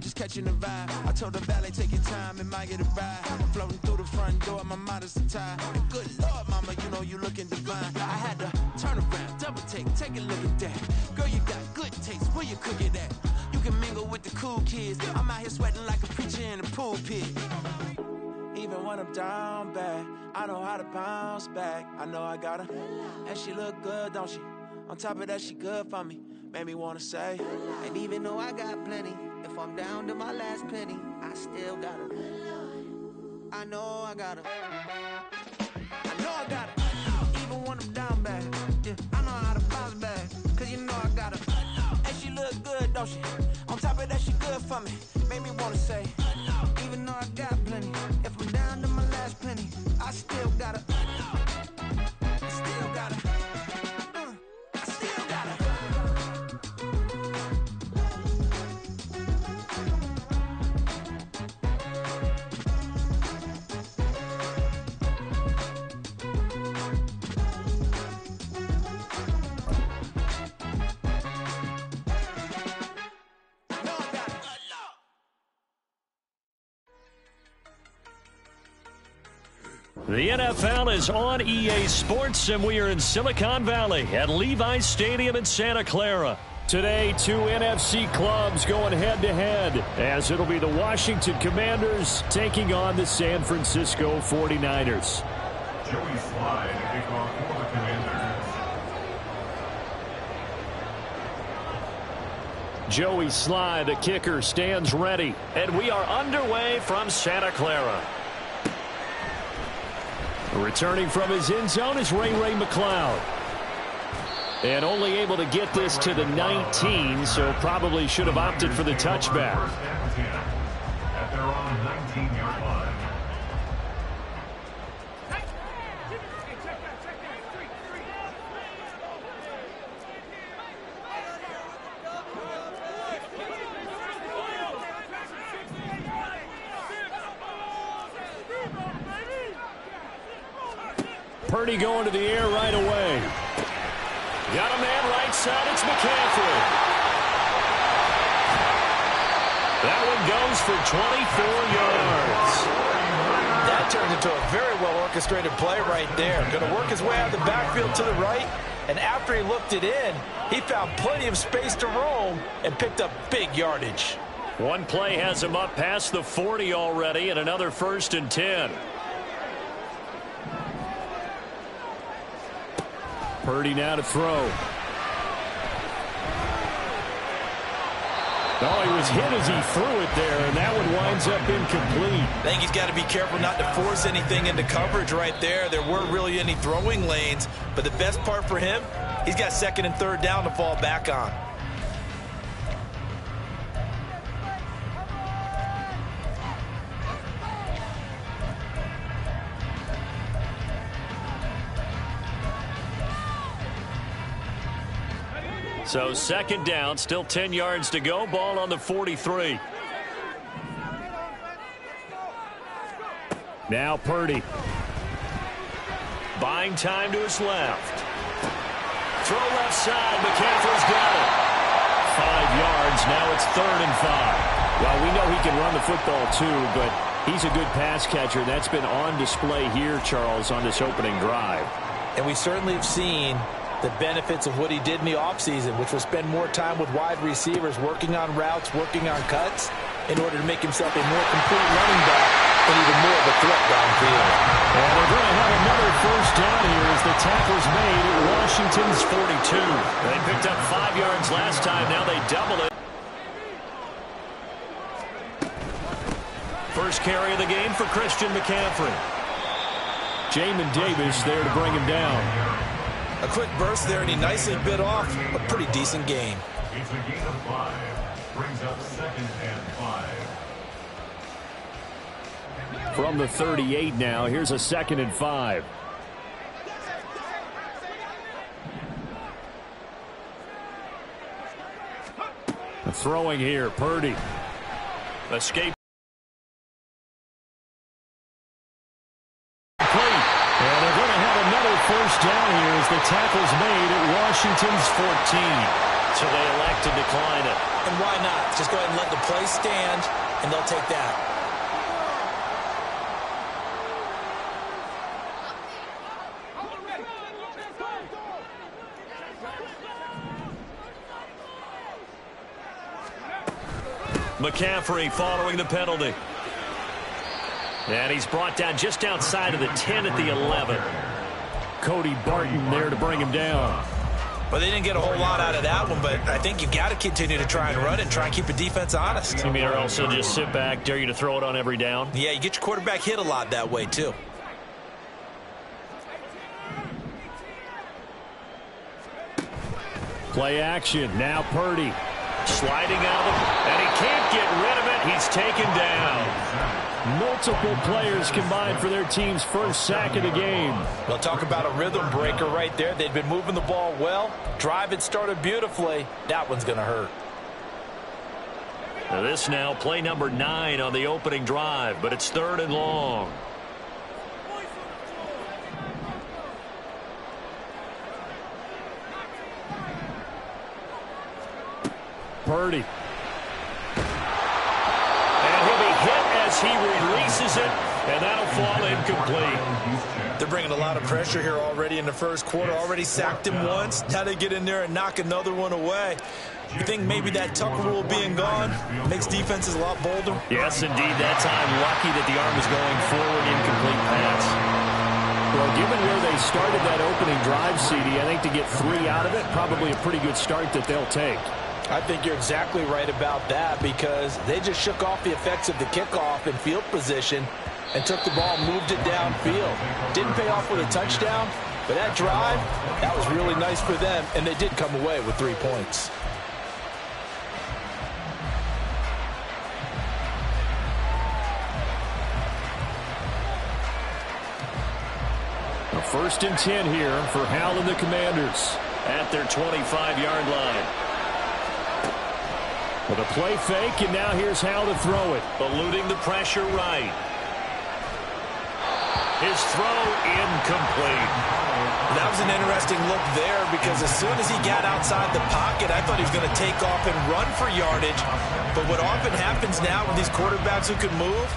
just catching the vibe. I told the valet, take your time, it might get a ride. Floating through the front door, my modest attire. And good Lord, mama, you know you looking divine. I had to turn around, double take a look at that. Girl, you got good taste, where you cook it at? You can mingle with the cool kids. I'm out here sweating like a preacher in a pool pit. Even when I'm down bad, I know how to bounce back. I know I got her, and she look good, don't she? On top of that, she good for me. Made me wanna say, and even though I got plenty, if I'm down to my last penny, I still got her. I know I got her. I know I got her. Even when I'm down bad, yeah, I know how to bounce back. Cause you know I got her. And she look good, don't she? On top of that, she good for me. Made me wanna say, even though I got plenty, if I'm down to my last penny, I still got her. I still got her. I still got her. The NFL is on EA Sports, and we are in Silicon Valley at Levi's Stadium in Santa Clara. Today, two NFC clubs going head-to-head, as it'll be the Washington Commanders taking on the San Francisco 49ers. Joey Slide to kick off for the Commanders. Joey Slide, the kicker, stands ready, and we are underway from Santa Clara. Returning from his end zone is Ray McCloud. And only able to get this to the 19, so probably should have opted for the touchback. At their own 19-yard line. Purdy going to the air right away. Got a man right side. It's McCaffrey. That one goes for 24 yards. That turned into a very well-orchestrated play right there. Going to work his way out of the backfield to the right, and after he looked it in, he found plenty of space to roam and picked up big yardage. One play has him up past the 40 already, and another 1st and 10. Purdy now to throw. Oh, he was hit as he threw it there, and that one winds up incomplete. I think he's got to be careful not to force anything into coverage right there. There weren't really any throwing lanes, but the best part for him, he's got 2nd and 3rd down to fall back on. So 2nd down, still 10 yards to go. Ball on the 43. Now Purdy. Buying time to his left. Throw left side. McCaffrey's got it. 5 yards. Now it's 3rd and 5. Well, we know he can run the football too, but he's a good pass catcher. That's been on display here, Charles, on this opening drive. And we certainly have seen the benefits of what he did in the offseason, which was spend more time with wide receivers, working on routes, working on cuts, in order to make himself a more complete running back and even more of a threat downfield. And we're going to have another 1st down here as the tackle's made at Washington's 42. They picked up 5 yards last time. Now they double it. First carry of the game for Christian McCaffrey. Jamin Davis there to bring him down. A quick burst there, and he nicely bit off a pretty decent gain. It's a gain of 5. Brings up 2nd and 5. From the 38 now, here's a 2nd and 5. Throwing here, Purdy. Escape. And they're going to have another 1st down here as the tackle's made at Washington's 14. So they elect to decline it. And why not? Just go ahead and let the play stand, and they'll take that. McCaffrey following the penalty. And he's brought down just outside of the 10 at the 11. Cody Barton there to bring him down. Well, they didn't get a whole lot out of that one, but I think you've got to continue to try and run it and try and keep the defense honest. You mean or else just sit back, dare you to throw it on every down? Yeah, you get your quarterback hit a lot that way, too. Play action. Now Purdy. Sliding out of it, and he can't get rid of it. He's taken down. Multiple players combined for their team's first sack of the game. Well, talk about a rhythm breaker right there. They'd been moving the ball well. Drive had started beautifully. That one's going to hurt. Now this now, play number 9 on the opening drive, but it's 3rd and long. Purdy. And he'll be hit as he releases it, and that'll fall incomplete. They're bringing a lot of pressure here already in the first quarter. Already sacked him once. Now they get in there and knock another one away. You think maybe that Tucker rule being gone makes defenses a lot bolder? Yes, indeed. That time, lucky that the arm was going forward, incomplete pass. Well, given where they started that opening drive, CD, I think to get 3 out of it, probably a pretty good start that they'll take. I think you're exactly right about that because they just shook off the effects of the kickoff and field position and took the ball and moved it downfield. Didn't pay off with a touchdown, but that drive, that was really nice for them, and they did come away with 3 points. A 1st and 10 here for Hal and the Commanders at their 25-yard line. With a play fake, and now here's Hal to throw it. Eluding the pressure right. His throw incomplete. That was an interesting look there because as soon as he got outside the pocket, I thought he was going to take off and run for yardage. But what often happens now with these quarterbacks who can move,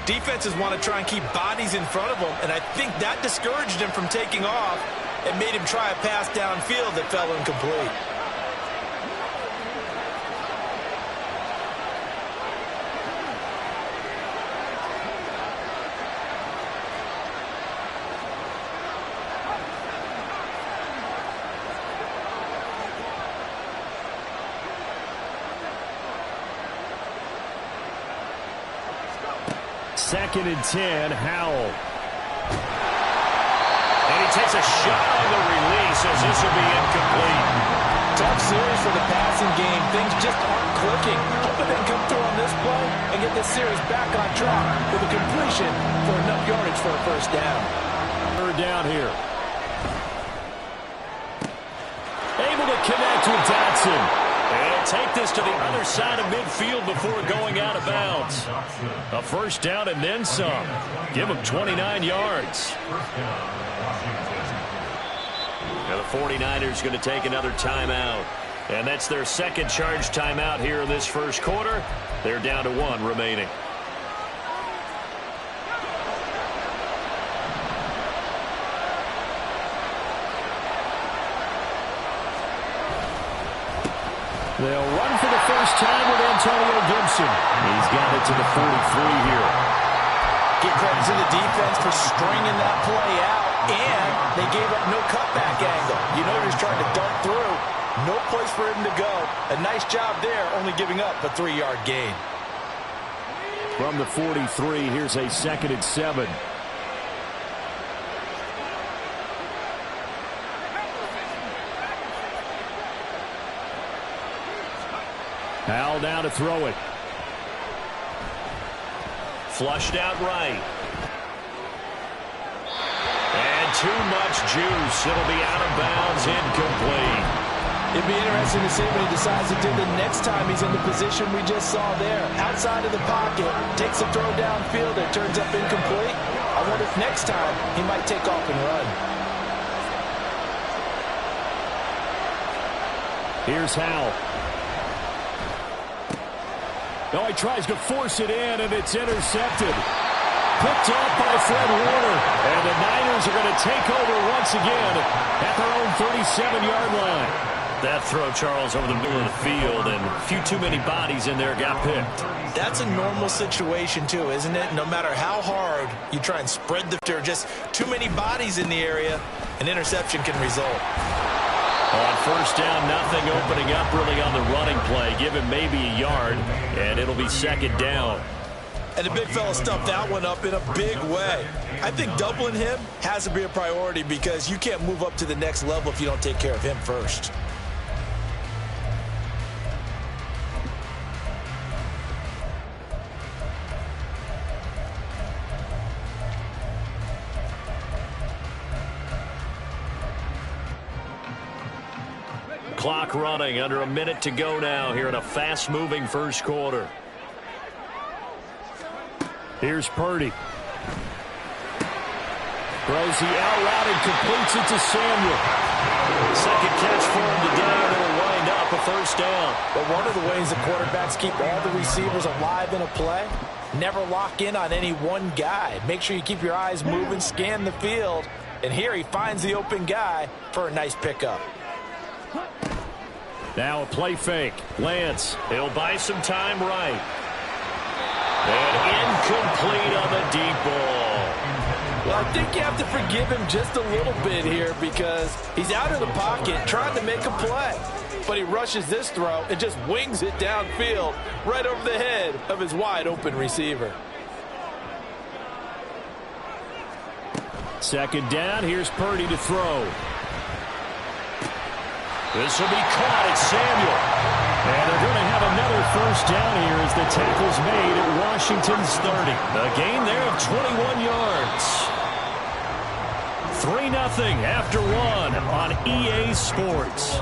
defenses want to try and keep bodies in front of them, and I think that discouraged him from taking off and made him try a pass downfield that fell incomplete. Second and 10, Howell. And he takes a shot on the release as this will be incomplete. Tough series for the passing game. Things just aren't clicking. Hoping they can come through on this play and get this series back on track with a completion for enough yardage for a first down. 3rd down here. Able to connect with Dotson. And take this to the other side of midfield before going out of bounds. A first down and then some. Give him 29 yards. Now the 49ers going to take another timeout. And that's their second charge timeout here in this first quarter. They're down to 1 remaining. They'll run for the first time with Antonio Gibson. He's got it to the 43 here. Give credit to the defense for stringing that play out, and they gave up no cutback angle. You know he's trying to dart through. No place for him to go. A nice job there, only giving up a 3-yard gain. From the 43, here's a 2nd and 7. Hal down to throw it. Flushed out right. And too much juice. It'll be out of bounds, incomplete. It'd be interesting to see what he decides to do the next time he's in the position we just saw there. Outside of the pocket, takes a throw downfield that turns up incomplete. I wonder if next time he might take off and run. Here's Howell. Oh, he tries to force it in, and it's intercepted. Picked off by Fred Warner. And the Niners are going to take over once again at their own 37-yard line. That throw, Charles, over the middle of the field, and a few too many bodies in there got picked. That's a normal situation, too, isn't it? No matter how hard you try and spread the field, just too many bodies in the area, an interception can result. On first down, nothing opening up really on the running play. Give him maybe a yard, and it'll be second down. And the big fella stuffed that one up in a big way. I think doubling him has to be a priority because you can't move up to the next level if you don't take care of him first. Clock running, under a minute to go now here in a fast-moving first quarter. Here's Purdy. Throws the out route and completes it to Samuel. Second catch for him today, and it'll wind up a first down. But one of the ways the quarterbacks keep all the receivers alive in a play, never lock in on any one guy. Make sure you keep your eyes moving, scan the field. And here he finds the open guy for a nice pickup. Now a play fake. Lance, he'll buy some time right. And incomplete on the deep ball. Well, I think you have to forgive him just a little bit here because he's out of the pocket trying to make a play. But he rushes this throw and just wings it downfield right over the head of his wide-open receiver. Second down, here's Purdy to throw. This will be caught at Samuel. And they're going to have another first down here as the tackle's made at Washington's 30. A gain there of 21 yards. 3-0 after one on EA Sports.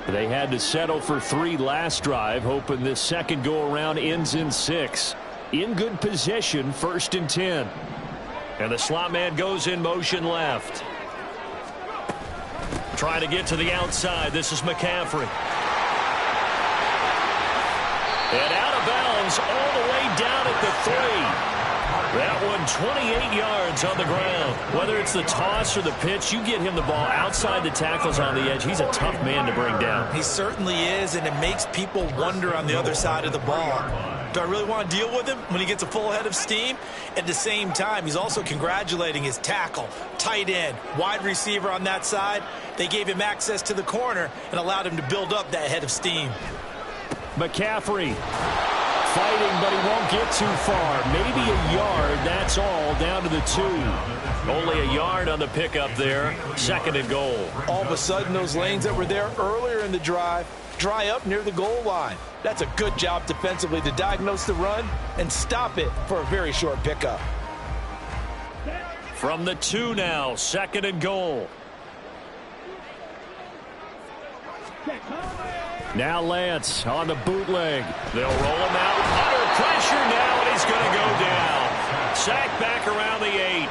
They had to settle for 3 last drive, hoping this second go-around ends in 6. In good position, 1st and 10. And the slot man goes in motion left. Trying to get to the outside. This is McCaffrey. And out of bounds all the way down at the 3. That one 28 yards on the ground. Whether it's the toss or the pitch, you get him the ball outside the tackles on the edge. He's a tough man to bring down. He certainly is, and it makes people wonder on the other side of the ball. Do I really want to deal with him when he gets a full head of steam? At the same time, he's also congratulating his tackle, tight end, wide receiver on that side. They gave him access to the corner and allowed him to build up that head of steam. McCaffrey fighting, but he won't get too far. Maybe a yard, that's all, down to the 2. Only a yard on the pickup there. 2nd and goal. All of a sudden, those lanes that were there earlier in the drive dry up near the goal line. That's a good job defensively to diagnose the run and stop it for a very short pickup. From the 2 now, 2nd and goal. Now Lance on the bootleg. They'll roll him out under pressure now, and he's going to go down. Sacked back around the 8.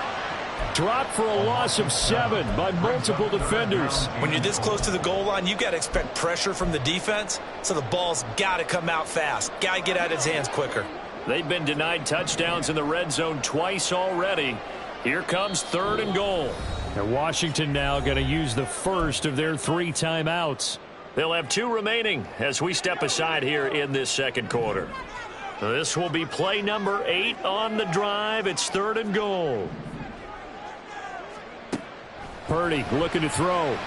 Dropped for a loss of 7 by multiple defenders. When you're this close to the goal line, you've got to expect pressure from the defense, so the ball's got to come out fast. Got to get out of his hands quicker. They've been denied touchdowns in the red zone twice already. Here comes 3rd and goal. And Washington now going to use the first of their 3 timeouts. They'll have 2 remaining as we step aside here in this second quarter. This will be play number 8 on the drive. It's 3rd and goal. Purdy looking to throw.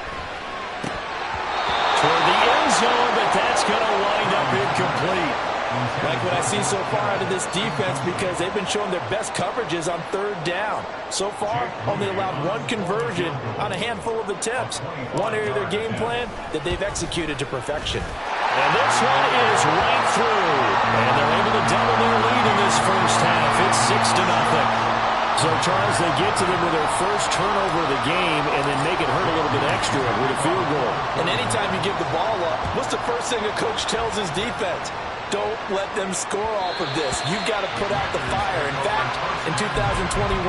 Toward the end zone, but that's going to wind up incomplete. Like what I see so far out of this defense because they've been showing their best coverages on 3rd down. So far, only allowed 1 conversion on a handful of attempts. One area of their game plan that they've executed to perfection. And this one is right through. And they're able to double their lead in this first half. It's 6-0. So, Charles, they get to them with their first turnover of the game and then make it hurt a little bit extra with a field goal. And anytime you give the ball up, what's the first thing a coach tells his defense? Don't let them score off of this. You've got to put out the fire. In fact, in 2021,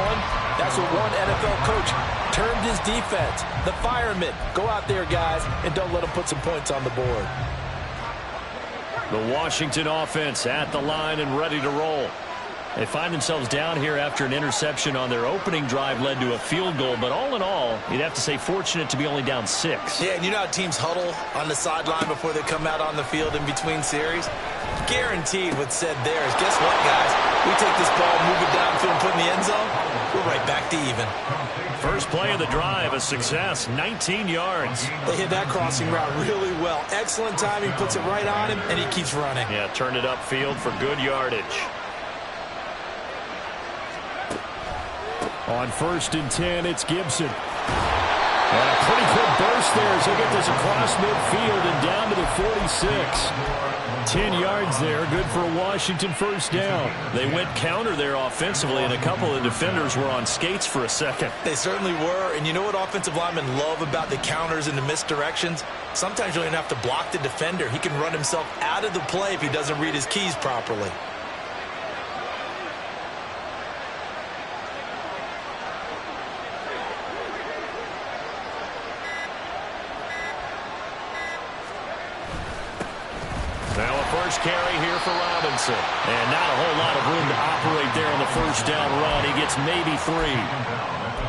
that's what one NFL coach termed his defense. The firemen. Go out there, guys, and don't let them put some points on the board. The Washington offense at the line and ready to roll. They find themselves down here after an interception on their opening drive led to a field goal. But all in all, you'd have to say fortunate to be only down 6. Yeah, and you know how teams huddle on the sideline before they come out on the field in between series? Guaranteed what's said there is, guess what, guys? We take this ball, move it downfield, and put it in the end zone, we're right back to even. First play of the drive, a success, 19 yards. They hit that crossing route really well. Excellent timing, puts it right on him, and he keeps running. Yeah, turned it upfield for good yardage. On 1st and 10, it's Gibson. And a pretty quick burst there as he'll get this across midfield and down to the 46. 10 yards there, good for a Washington first down. They went counter there offensively, and a couple of defenders were on skates for a second. They certainly were, and you know what offensive linemen love about the counters and the misdirections? Sometimes you don't even have to block the defender. He can run himself out of the play if he doesn't read his keys properly. Now a first carry here for Robinson. And not a whole lot of room to operate there on the first down run. He gets maybe 3.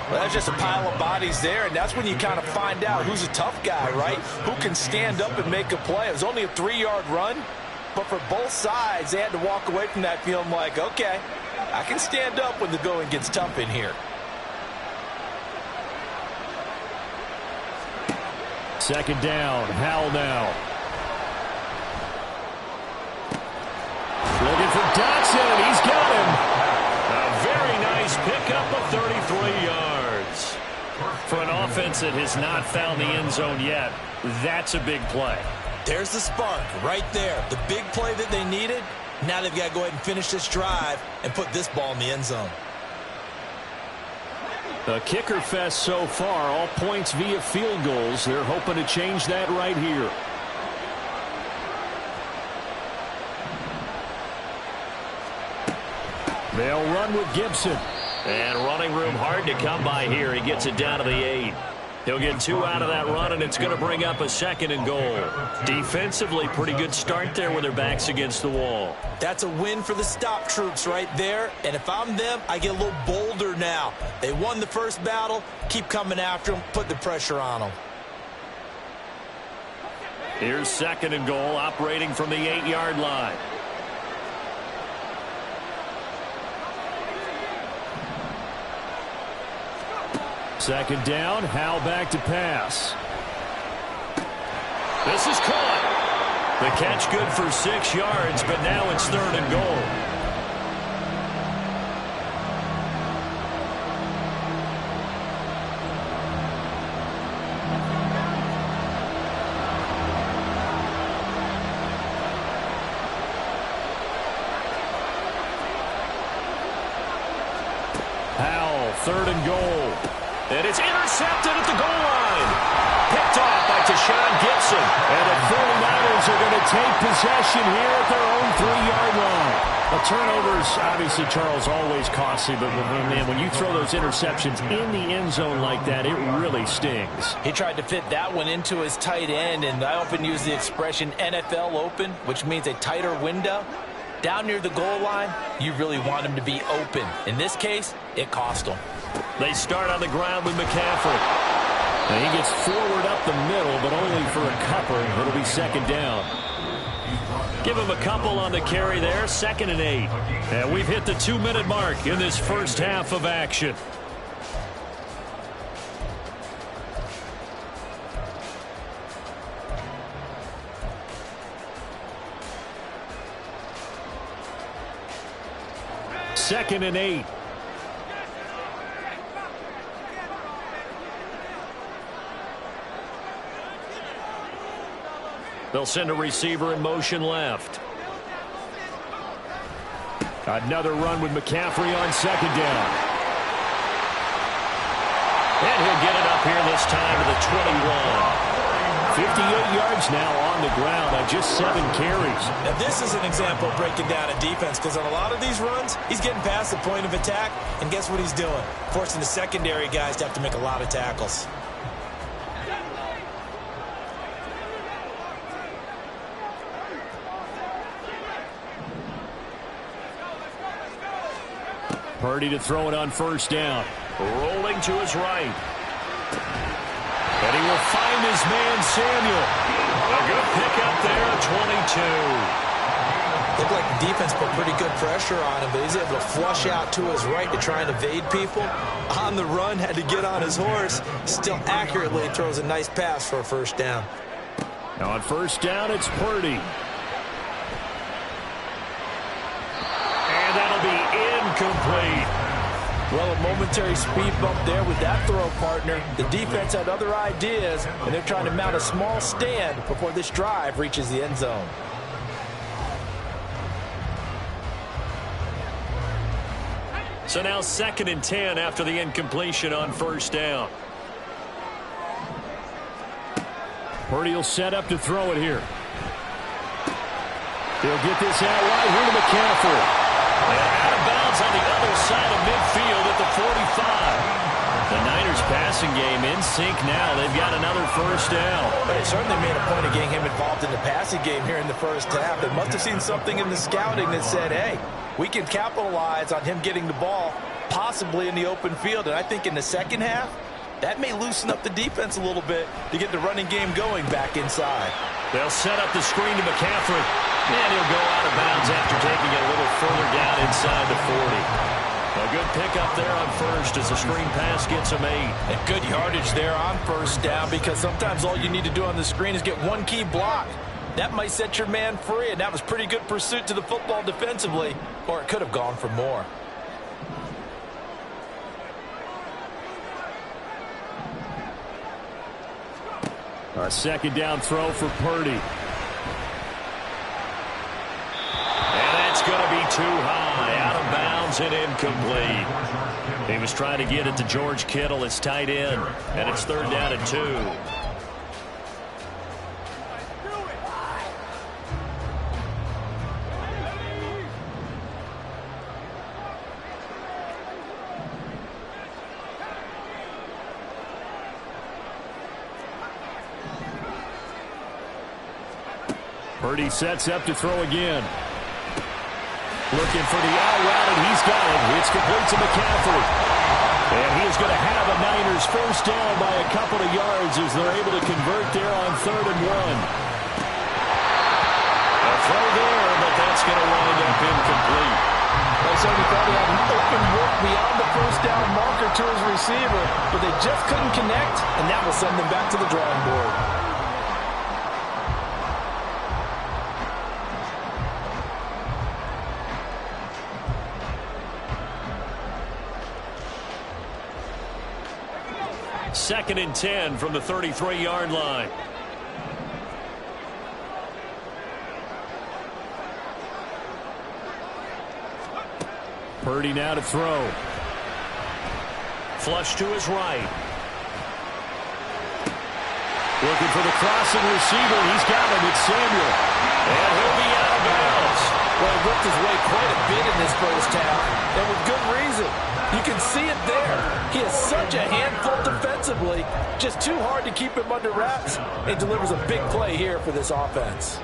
Well, that's just a pile of bodies there, and that's when you kind of find out who's a tough guy, right? Who can stand up and make a play. It was only a 3-yard run, but for both sides, they had to walk away from that feeling like, okay, I can stand up when the going gets tough in here. Second down, Howell now. Looking for Dotson. He's got him. A very nice pickup of 33 yards. For an offense that has not found the end zone yet, that's a big play. There's the spark right there. The big play that they needed. Now they've got to go ahead and finish this drive and put this ball in the end zone. A kicker fest so far. All points via field goals. They're hoping to change that right here. They'll run with Gibson. And running room hard to come by here. He gets it down to the 8. He'll get 2 out of that run, and it's going to bring up a 2nd and goal. Defensively, pretty good start there with their backs against the wall. That's a win for the stop troops right there. And if I'm them, I get a little bolder now. They won the first battle. Keep coming after them. Put the pressure on them. Here's 2nd and goal, operating from the 8-yard line. Second down, Howell back to pass. This is caught. The catch good for 6 yards, but now it's 3rd and goal. Howell, 3rd and goal. And it's intercepted at the goal line. Picked off by Tashawn Gibson. And the 49ers are going to take possession here at their own 3-yard line. The turnovers, obviously, Charles, always costly. But, man, when you throw those interceptions in the end zone like that, it really stings. He tried to fit that one into his tight end, and I often use the expression NFL open, which means a tighter window. Down near the goal line, you really want him to be open. In this case, it cost him. They start on the ground with McCaffrey. And he gets forward up the middle, but only for a couple. It'll be 2nd down. Give him a couple on the carry there, 2nd and 8. And we've hit the 2-minute mark in this first half of action. Second and 8. They'll send a receiver in motion left. Another run with McCaffrey on 2nd down. And he'll get it up here this time to the 21. 58 yards now on the ground on just 7 carries. Now this is an example of breaking down a defense, because on a lot of these runs, he's getting past the point of attack, and guess what he's doing? Forcing the secondary guys to have to make a lot of tackles. Purdy to throw it on first down. Rolling to his right. And he will find his man, Samuel. A good pickup there at 22. Looked like the defense put pretty good pressure on him, but he's able to flush out to his right to try and evade people. On the run, had to get on his horse. Still accurately throws a nice pass for a first down. Now on first down, it's Purdy. And that'll be incomplete. Well, a momentary speed bump there with that throw, partner. The defense had other ideas, and they're trying to mount a small stand before this drive reaches the end zone. So now 2nd and 10 after the incompletion on first down. Purdy will set up to throw it here. He'll get this out right here to McCaffrey. And out of bounds on the other side of midfield at the 45. The Niners passing game in sync now. They've got another first down. They certainly made a point of getting him involved in the passing game here in the first half. They must have seen something in the scouting that said, hey, we can capitalize on him getting the ball, possibly in the open field. And I think in the second half, that may loosen up the defense a little bit to get the running game going back inside. They'll set up the screen to McCaffrey. And he'll go out of bounds after taking it a little further down inside the 40. A good pickup there on first as the screen pass gets him 8. And good yardage there on first down, because sometimes all you need to do on the screen is get one key block. That might set your man free, and that was pretty good pursuit to the football defensively, or it could have gone for more. A second down throw for Purdy. And that's going to be too high. Out of bounds and incomplete. He was trying to get it to George Kittle, his tight end. And it's 3rd down and 2. Purdy sets up to throw again. Looking for the out route, and he's got it. It's complete to McCaffrey. And he is going to have a Niners first down by a couple of yards as they're able to convert there on 3rd and 1. A throw there, but that's going to wind up incomplete. They certainly thought he had an open look beyond the first down marker to his receiver, but they just couldn't connect, and that will send them back to the drawing board. Second and 10 from the 33-yard line. Purdy now to throw. Flush to his right. Looking for the crossing receiver. He's got him. It's Samuel. And he'll be out of bounds. Well, he worked his way quite a bit in this first half, and with good reason. You can see it there. He is such a handful defensively. Just too hard to keep him under wraps. It delivers a big play here for this offense.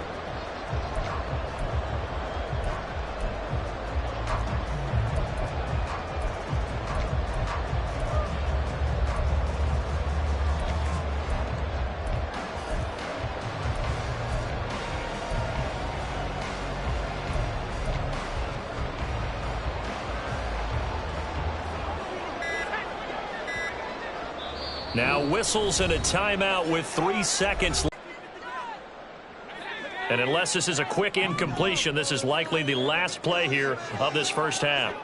Now whistles and a timeout with 3 seconds. And unless this is a quick incompletion, this is likely the last play here of this first half.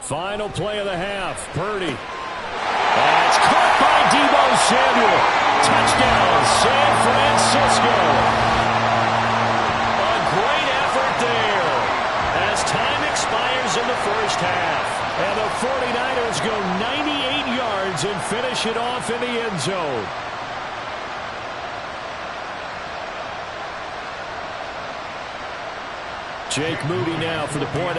Final play of the half. Purdy. That's caught by Deebo Samuel. Touchdown, San Francisco. A great effort there as time expires in the first half. And the 49ers go 98 yards and finish it off in the end zone. Jake Moody now for the point.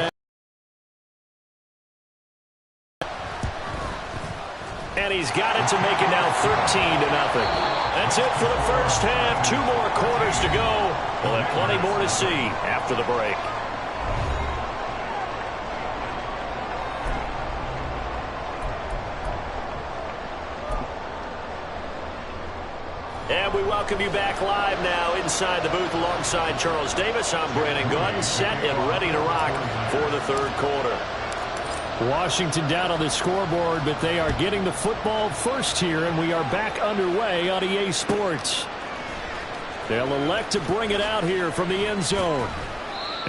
And he's got it to make it now 13-0. That's it for the first half. 2 more quarters to go. We'll have plenty more to see after the break. And we welcome you back live now inside the booth alongside Charles Davis. I'm Brandon Gunn, set and ready to rock for the third quarter. Washington down on the scoreboard, but they are getting the football first here, and we are back underway on EA Sports. They'll elect to bring it out here from the end zone.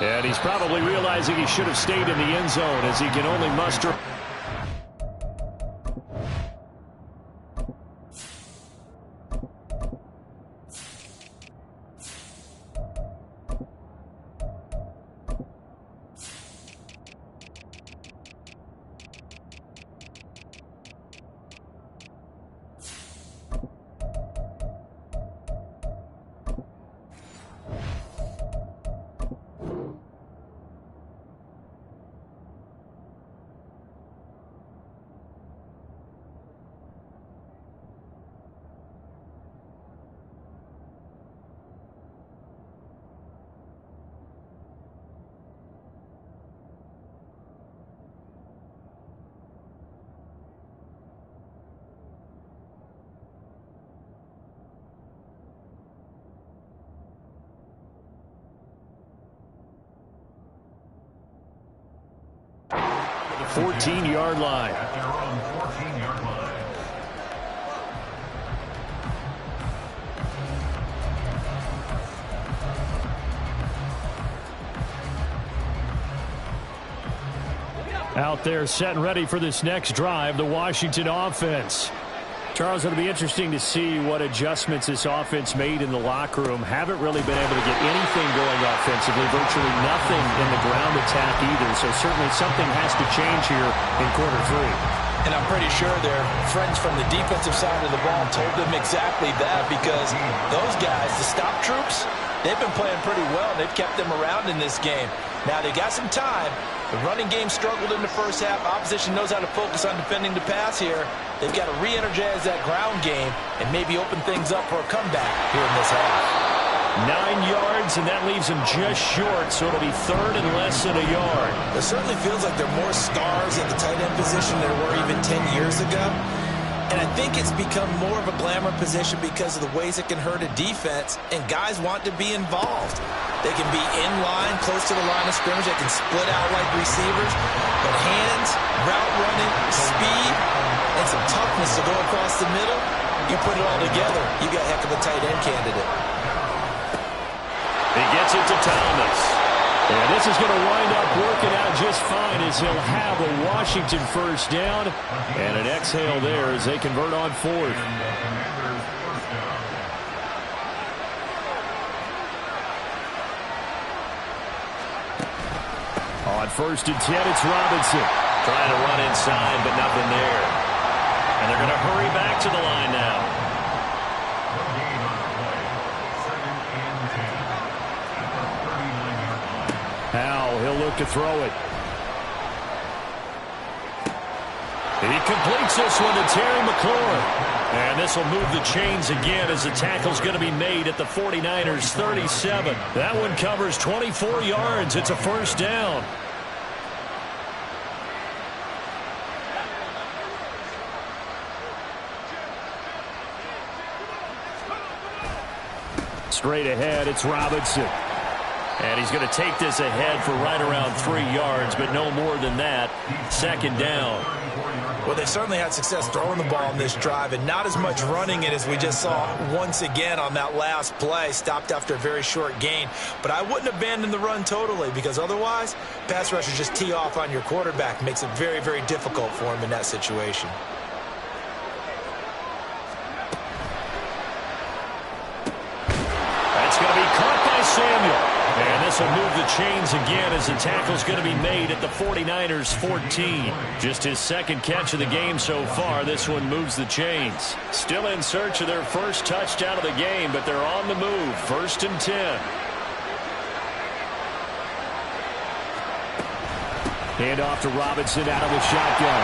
And he's probably realizing he should have stayed in the end zone as he can only muster. The 14-yard line. At their own 14-yard line. Out there set and ready for this next drive, the Washington offense. Charles, it'll be interesting to see what adjustments this offense made in the locker room. Haven't really been able to get anything going offensively, virtually nothing in the ground attack either. So certainly something has to change here in quarter 3. And I'm pretty sure their friends from the defensive side of the ball told them exactly that, because those guys, the stop troops, they've been playing pretty well. They've kept them around in this game. Now they got some time. The running game struggled in the first half. Opposition knows how to focus on defending the pass here. They've got to re-energize that ground game and maybe open things up for a comeback here in this half. 9 yards, and that leaves them just short, so it'll be third and less than a yard. It certainly feels like there are more stars at the tight end position than there were even 10 years ago. And I think it's become more of a glamour position because of the ways it can hurt a defense, and guys want to be involved. They can be in line, close to the line of scrimmage. They can split out like receivers. But hands, route running, speed, and some toughness to go across the middle, you put it all together, you got a heck of a tight end candidate. He gets it to Thomas. And this is going to wind up working out just fine as he'll have a Washington first down. And an exhale there as they convert on fourth. On 1st and 10, it's Robinson. Trying to run inside, but nothing there. And they're going to hurry back to the line now. Now he'll look to throw it. He completes this one to Terry McLaurin. And this will move the chains again as the tackle's going to be made at the 49ers 37. That one covers 24 yards. It's a first down. Straight ahead, it's Robinson. And he's going to take this ahead for right around 3 yards, but no more than that. Second down. Well, they certainly had success throwing the ball in this drive, and not as much running it as we just saw once again on that last play. Stopped after a very short gain. But I wouldn't abandon the run totally, because otherwise, pass rushers just tee off on your quarterback. Makes it very, very difficult for him in that situation. That's going to be caught by Samuel. And this will move the chains again as the tackle's going to be made at the 49ers 14. Just his second catch of the game so far. This one moves the chains. Still in search of their first touchdown of the game, but they're on the move. 1st and 10. Hand off to Robinson out of the shotgun.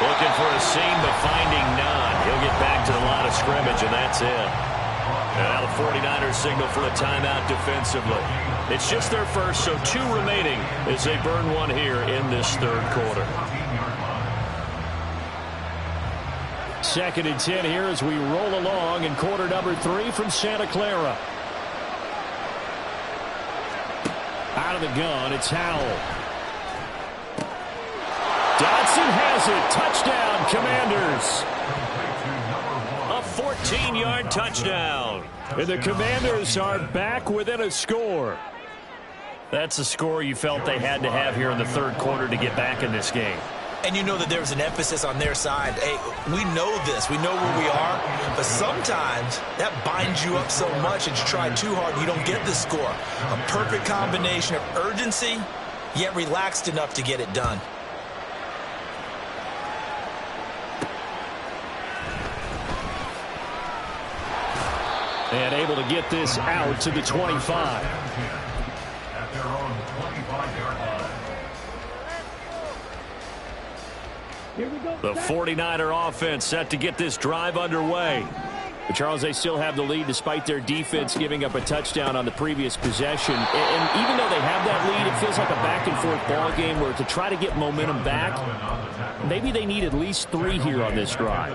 Looking for a seam, but finding none. He'll get back to the line of scrimmage, and that's it. And now the 49ers signal for a timeout defensively. It's just their first, so 2 remaining as they burn one here in this third quarter. 2nd and 10 here as we roll along in quarter number 3 from Santa Clara. Out of the gun, it's Howell. Dodson has it. Touchdown, Commanders. A 14-yard touchdown. And the Commanders are back within a score. That's a score you felt they had to have here in the third quarter to get back in this game. And you know that there was an emphasis on their side. Hey, we know this. We know where we are. But sometimes that binds you up so much and you try too hard and you don't get the score. A perfect combination of urgency, yet relaxed enough to get it done. And able to get this out to the 25. At their own 25-yard line. The 49er offense set to get this drive underway. But Charles, they still have the lead despite their defense giving up a touchdown on the previous possession. And even though they have that lead, it feels like a back-and-forth ball game where to try to get momentum back, maybe they need at least 3 here on this drive.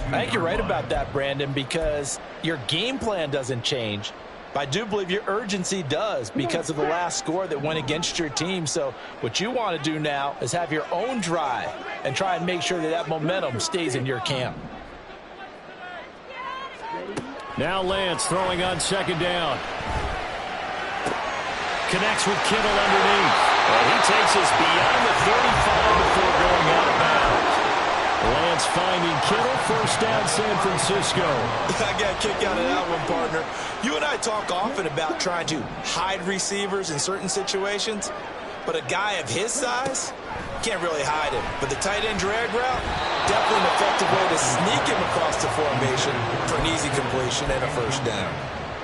I think you're right about that, Brandon, because your game plan doesn't change. But I do believe your urgency does because of the last score that went against your team. So what you want to do now is have your own drive and try and make sure that that momentum stays in your camp. Now Lance throwing on 2nd down. Connects with Kittle underneath. Well, he takes us beyond the 35 before going out of bounds. Lance finding Kittle, 1st down San Francisco. I got a kick out of that one, partner. You and I talk often about trying to hide receivers in certain situations, but a guy of his size can't really hide him. But the tight end drag route, definitely an effective way to sneak him across the formation for an easy completion and a 1st down.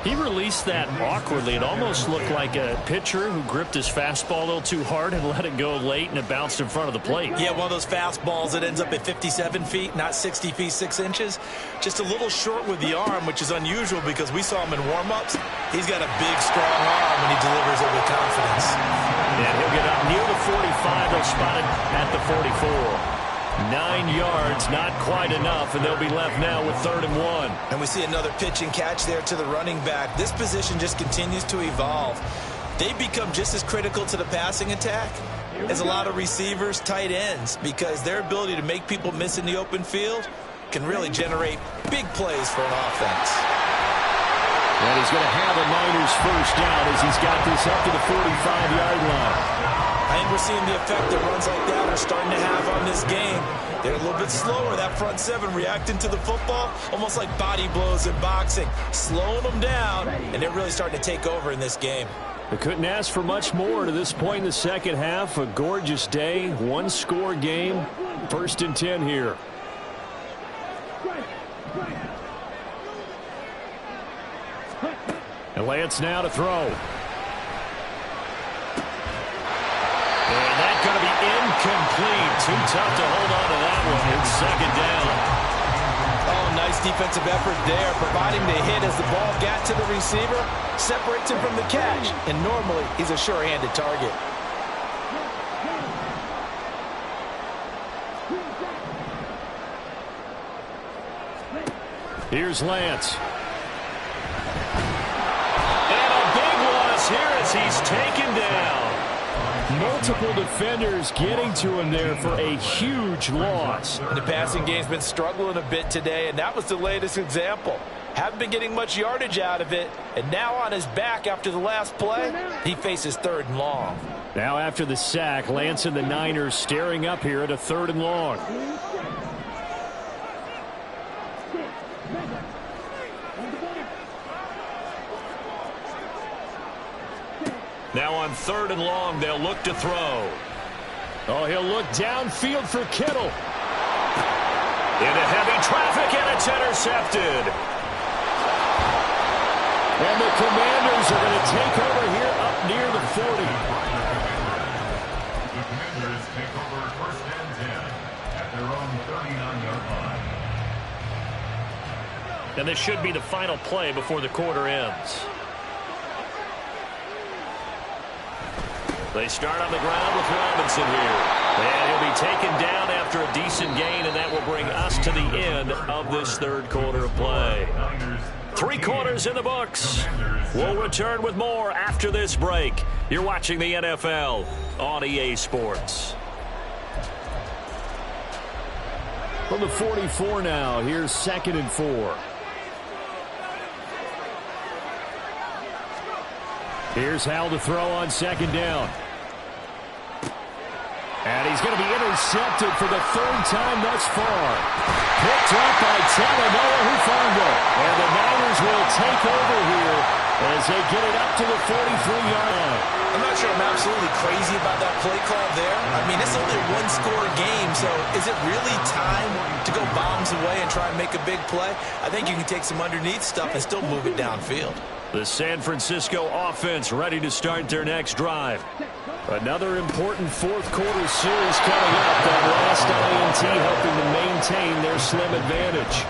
He released that awkwardly. It almost looked like a pitcher who gripped his fastball a little too hard and let it go late, and it bounced in front of the plate. Yeah, one of those fastballs that ends up at 57 feet, not 60 feet, 6 inches. Just a little short with the arm, which is unusual because we saw him in warm-ups. He's got a big, strong arm, and he delivers it with confidence. And he'll get up near the 45. They'll spot it at the 44. 9 yards, not quite enough, and they'll be left now with 3rd and 1. And we see another pitch and catch there to the running back. This position just continues to evolve. They become just as critical to the passing attack as a lot of receivers, tight ends, because their ability to make people miss in the open field can really generate big plays for an offense. And he's going to have a Niners 1st down as he's got this up to the 45-yard line. I think we're seeing the effect that runs like that are starting to have on this game. They're a little bit slower, that front 7 reacting to the football, almost like body blows in boxing, slowing them down, and they're really starting to take over in this game. They couldn't ask for much more to this point in the second half. A gorgeous day, 1-score game, 1st and 10 here. And Lance now to throw. And that's going to be incomplete. Too tough to hold on to that one. It's 2nd down. Oh, nice defensive effort there, providing the hit as the ball got to the receiver, separates him from the catch, and normally he's a sure-handed target. Here's Lance. And a big loss here as he's taken down. Multiple defenders getting to him there for a huge loss. The passing game's been struggling a bit today, and that was the latest example. Haven't been getting much yardage out of it, and now on his back after the last play, he faces 3rd and long. Now after the sack, Lance and the Niners staring up here at a 3rd and long. Now on 3rd and long, they'll look to throw. Oh, he'll look downfield for Kittle. Into heavy traffic, and it's intercepted. And the Commanders are going to take over here up near the 40. The Commanders take And this should be the final play before the quarter ends. They start on the ground with Robinson here. And he'll be taken down after a decent gain, and that will bring us to the end of this third quarter of play. 3 quarters in the books. We'll return with more after this break. You're watching the NFL on EA Sports. From the 44 now, here's 2nd and 4. Here's Howell to throw on 2nd down. And he's going to be intercepted for the 3rd time thus far. Picked up by Talanoa Hufanga. And the Niners will take over here as they get it up to the 43-yard line. I'm not sure I'm absolutely crazy about that play call there. I mean, it's only a 1-score game, so is it really time to go bombs away and try and make a big play? I think you can take some underneath stuff and still move it downfield. The San Francisco offense ready to start their next drive. Another important fourth quarter series coming up. That last INT helping to maintain their slim advantage.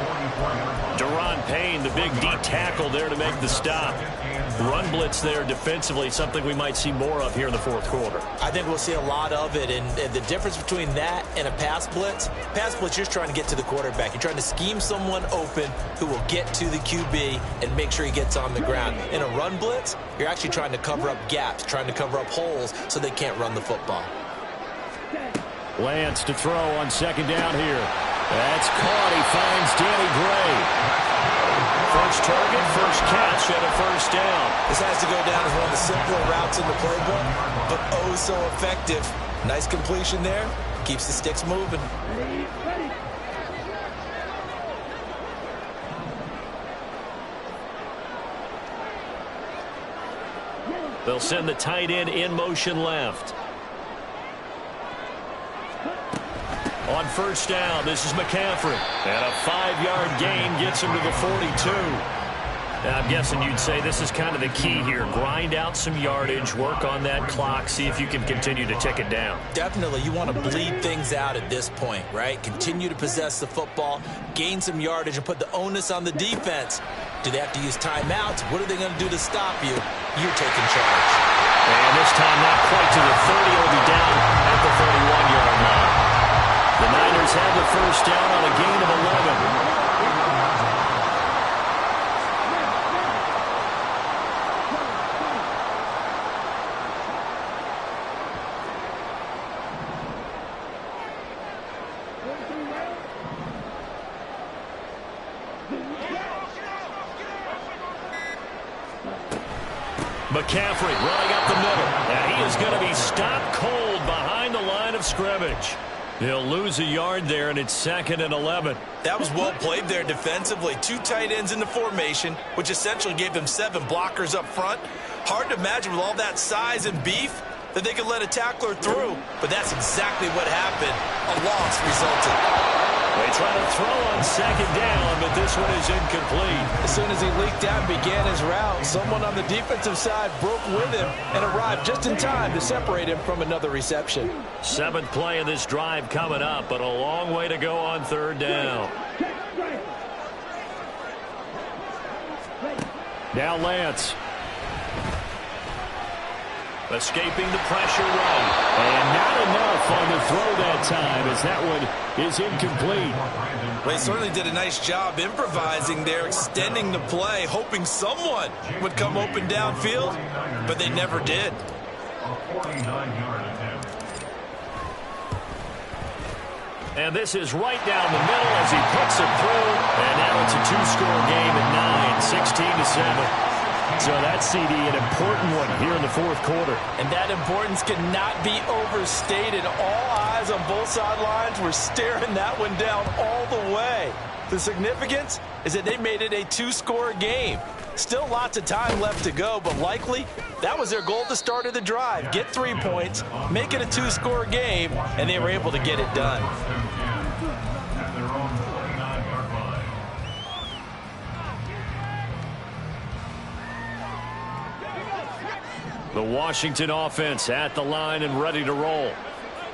Deron Payne, the big D tackle there to make the stop. Run blitz there defensively, something we might see more of here in the fourth quarter. I think we'll see a lot of it, and the difference between that and a pass blitz, you're just trying to get to the quarterback. You're trying to scheme someone open who will get to the QB and make sure he gets on the ground. In a run blitz, you're actually trying to cover up gaps, trying to cover up holes so they can't run the football. Lance to throw on 2nd down here. That's caught. He finds Danny Gray. First target, first catch, and a 1st down. This has to go down as one of the simpler routes in the playbook, but oh so effective. Nice completion there. Keeps the sticks moving. They'll send the tight end in motion left. On 1st down, this is McCaffrey. And a 5-yard gain gets him to the 42. Now, I'm guessing you'd say this is kind of the key here. Grind out some yardage, work on that clock, see if you can continue to tick it down. Definitely. You want to bleed things out at this point, right? Continue to possess the football, gain some yardage, and put the onus on the defense. Do they have to use timeouts? What are they going to do to stop you? You're taking charge. And this time not quite to the 30. It'll be down at the 31-yard line. The Niners have the 1st down on a gain of 11. McCaffrey running up the middle. And he is going to be stopped cold behind the line of scrimmage. He'll lose a yard there, and it's 2nd and 11. That was well played there defensively. 2 tight ends in the formation, which essentially gave them 7 blockers up front. Hard to imagine with all that size and beef that they could let a tackler through, but that's exactly what happened. A loss resulted. They try to throw on 2nd down, but this one is incomplete. As soon as he leaked out and began his route, someone on the defensive side broke with him and arrived just in time to separate him from another reception. 7th play of this drive coming up, but a long way to go on 3rd down. Now Lance. Escaping the pressure right. And not enough on the throw that time, as that one is incomplete. Well, he certainly did a nice job improvising there, extending the play, hoping someone would come open downfield, but they never did. A 49-yard attempt. And this is right down the middle as he puts it through. And now it's a 2-score game at 9, 16-7. So that CD, an important one here in the fourth quarter. And that importance cannot be overstated. All eyes on both sidelines were staring that one down all the way. The significance is that they made it a 2-score game. Still lots of time left to go, but likely that was their goal at the start of the drive. Get 3 points, make it a 2-score game, and they were able to get it done. At their own 49-yard line. The Washington offense at the line and ready to roll.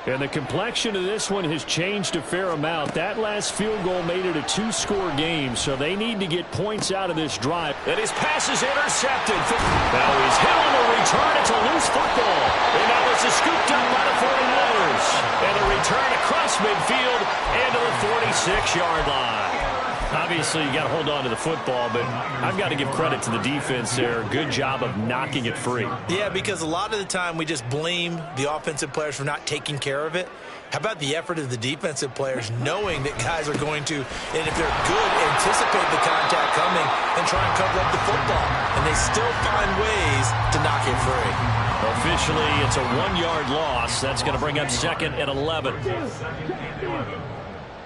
And the complexion of this one has changed a fair amount. That last field goal made it a two-score game, so they need to get points out of this drive. And his pass is intercepted. Now he's hit on the return. It's a loose football. And now this is scooped up by the 49ers. And the return across midfield and to the 46-yard line. Obviously, you got to hold on to the football, but I've got to give credit to the defense there. Good job of knocking it free. Yeah, because a lot of the time we just blame the offensive players for not taking care of it. How about the effort of the defensive players knowing that guys are going to, and if they're good, anticipate the contact coming and try and cover up the football. And they still find ways to knock it free. Officially, it's a 1-yard loss. That's going to bring up 2nd and 11.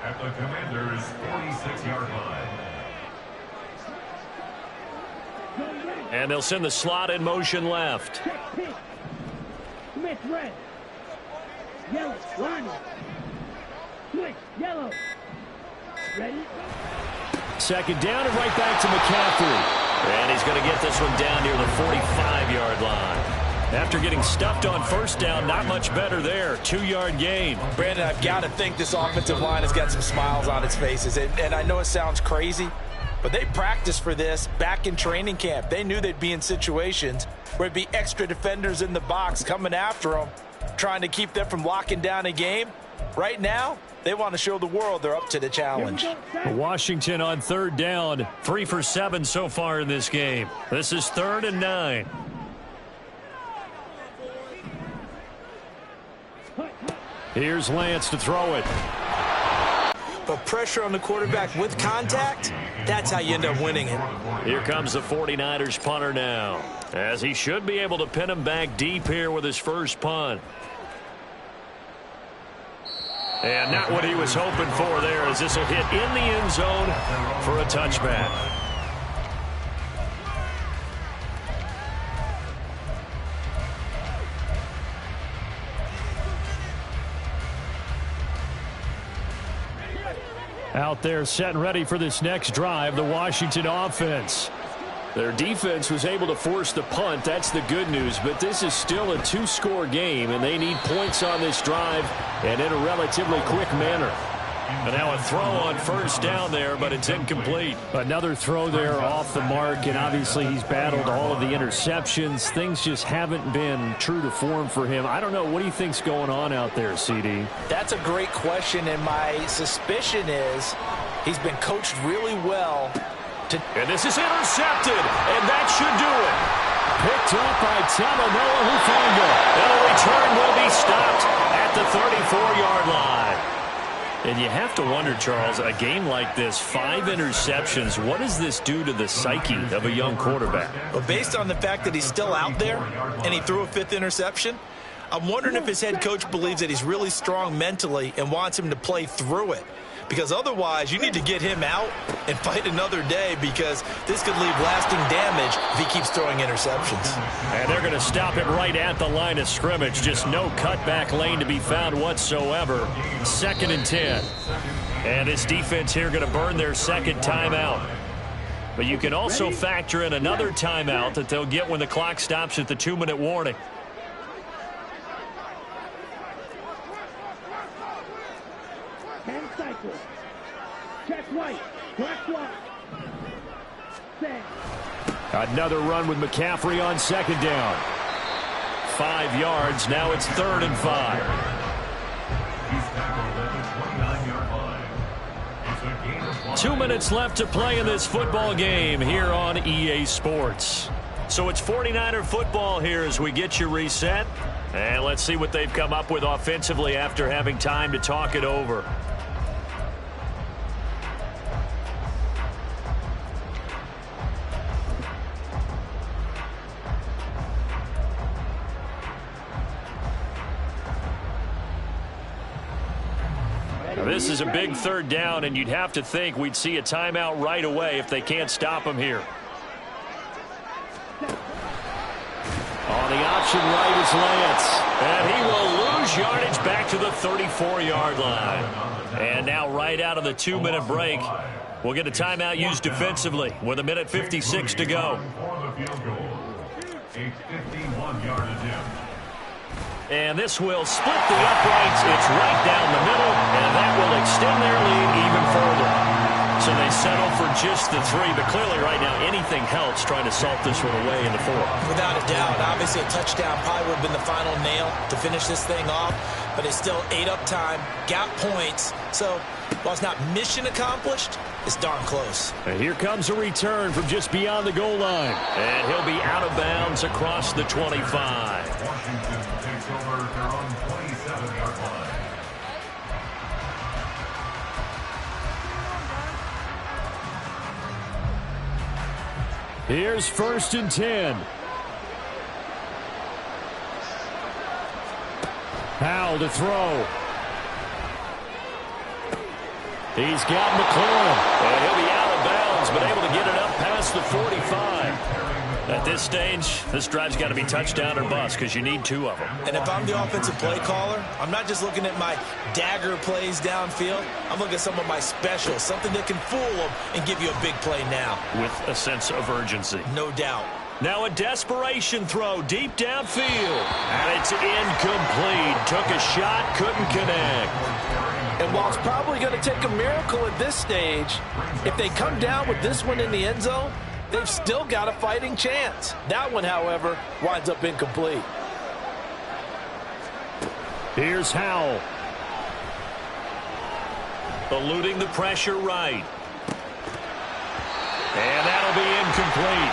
At the Commander's 46-yard line. And they'll send the slot in motion left. Switch red. Yellow. Line. Switch. Yellow. Ready? 2nd down and right back to McCaffrey. And he's going to get this one down near the 45-yard line. After getting stuffed on 1st down, not much better there. 2-yard gain. Brandon, I've got to think this offensive line has got some smiles on its faces. And I know it sounds crazy, but they practiced for this back in training camp. They knew they'd be in situations where it'd be extra defenders in the box coming after them, trying to keep them from locking down a game. Right now, they want to show the world they're up to the challenge. Washington on 3rd down. 3 for 7 so far in this game. This is 3rd and 9. Here's Lance to throw it. But pressure on the quarterback with contact, that's how you end up winning it. Here comes the 49ers punter now, as he should be able to pin him back deep here with his first punt. And not what he was hoping for there, as this will hit in the end zone for a touchback. Out there set and ready for this next drive, the Washington offense. Their defense was able to force the punt. That's the good news, but this is still a 2-score game, and they need points on this drive and in a relatively quick manner. And now a throw on 1st down there, but it's incomplete. Another throw there off the mark, and obviously he's battled all of the interceptions. Things just haven't been true to form for him. I don't know. What do you think's going on out there, CD? That's a great question, and my suspicion is he's been coached really well. And this is intercepted, and that should do it. Picked up by Talanoa Hufanga. And a return will be stopped at the 34-yard line. And you have to wonder, Charles, a game like this, 5 interceptions, what does this do to the psyche of a young quarterback? Well, based on the fact that he's still out there and he threw a 5th interception, I'm wondering if his head coach believes that he's really strong mentally and wants him to play through it. Because otherwise, you need to get him out and fight another day, because this could leave lasting damage if he keeps throwing interceptions. And they're going to stop it right at the line of scrimmage. Just no cutback lane to be found whatsoever. 2nd and 10. And this defense here going to burn their 2nd timeout. But you can also factor in another timeout that they'll get when the clock stops at the 2-minute warning. Check right. Black block. Another run with McCaffrey on 2nd down. 5 yards. Now it's 3rd and 5. He's tackled at the 29-yard line. It's a gain of 1. 2 minutes left to play in this football game here on EA Sports. So it's 49er football here as we get you reset. And let's see what they've come up with offensively after having time to talk it over. This is a big 3rd down, and you'd have to think we'd see a timeout right away if they can't stop him here. On the option right is Lance. And he will lose yardage back to the 34-yard line. And now right out of the 2-minute break, we'll get a timeout used defensively with 1:56 to go. For the field goal. A 51-yard attempt. And this will split the uprights. It's right down the middle, and that will extend their lead even further. So they settle for just the 3, but clearly right now anything helps trying to salt this one away in the 4th. Without a doubt. Obviously a touchdown probably would have been the final nail to finish this thing off, but it's still 8 up time, got points. So while it's not mission accomplished, it's darn close. And here comes a return from just beyond the goal line. And he'll be out of bounds across the 25. Washington takes over their own 27-yard line. Here's 1st and 10. Howell to throw. He's got McLaurin. And he'll be out of bounds, but able to get it up past the 45. At this stage, this drive's got to be touchdown or bust because you need 2 of them. And if I'm the offensive play caller, I'm not just looking at my dagger plays downfield. I'm looking at some of my specials, something that can fool them and give you a big play now. With a sense of urgency. No doubt. Now a desperation throw deep downfield. And it's incomplete. Took a shot, couldn't connect. And while it's probably going to take a miracle at this stage, if they come down with this one in the end zone, they've still got a fighting chance. That one, however, winds up incomplete. Here's Howell. Eluding the pressure right. And that'll be incomplete.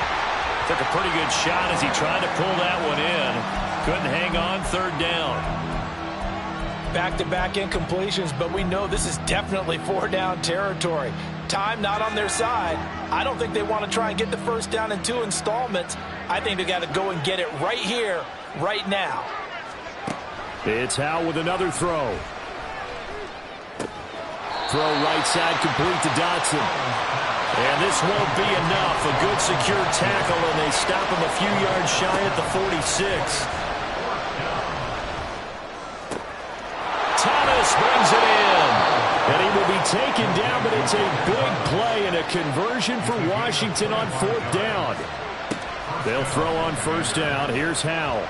Took a pretty good shot as he tried to pull that one in. Couldn't hang on, 3rd down. Back-to-back incompletions, but we know this is definitely 4-down territory. Time not on their side. I don't think they want to try and get the 1st down in 2 installments. I think they got to go and get it right here, right now. It's Howell with another throw. Throw right side complete to Dotson. And this won't be enough. A good secure tackle, and they stop him a few yards shy at the 46. Thomas brings it in. And he will be taken down, but it's a big play and a conversion for Washington on 4th down. They'll throw on 1st down. Here's Howell.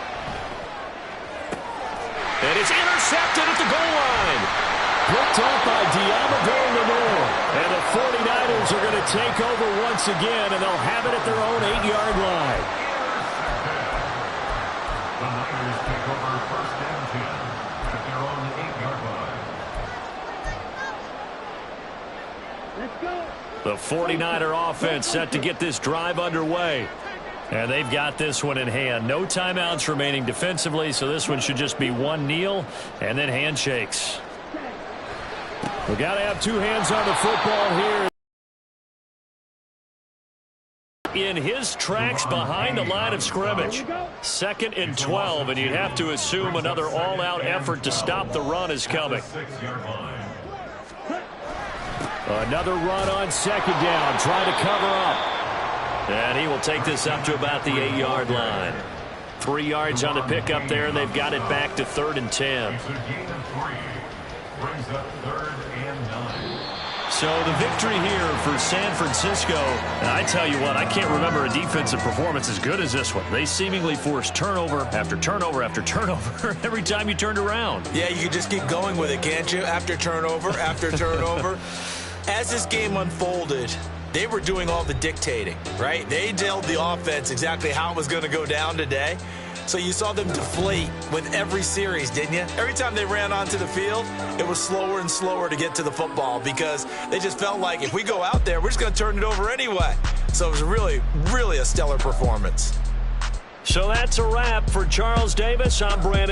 And it's intercepted at the goal line. Picked up by Diamador Lenore. And the 49ers are going to take over once again, and they'll have it at their own 8-yard line. The Niners take over 1st and 10 at their own 8-yard line. Let's go. The 49er offense set to get this drive underway. And they've got this one in hand. No timeouts remaining defensively, so this one should just be one kneel and then handshakes. We've got to have 2 hands on the football here. In his tracks behind the line of scrimmage. 2nd and 12, and you'd have to assume another all-out effort to stop the run is coming. Another run on 2nd down, trying to cover up. And he will take this up to about the 8-yard line. 3 yards on the pickup there, and they've got it back to 3rd and 10. It's a gain of 3. Brings up 3rd and 9. So the victory here for San Francisco, and I tell you what, I can't remember a defensive performance as good as this one. They seemingly forced turnover after turnover after turnover every time you turned around. Yeah, you can just keep going with it, can't you? After turnover, after turnover. As this game unfolded, they were doing all the dictating, right? They told the offense exactly how it was going to go down today. So you saw them deflate with every series, didn't you? Every time they ran onto the field, it was slower and slower to get to the football because they just felt like if we go out there, we're just going to turn it over anyway. So it was really, really a stellar performance. So that's a wrap for Charles Davis. I'm Brandon.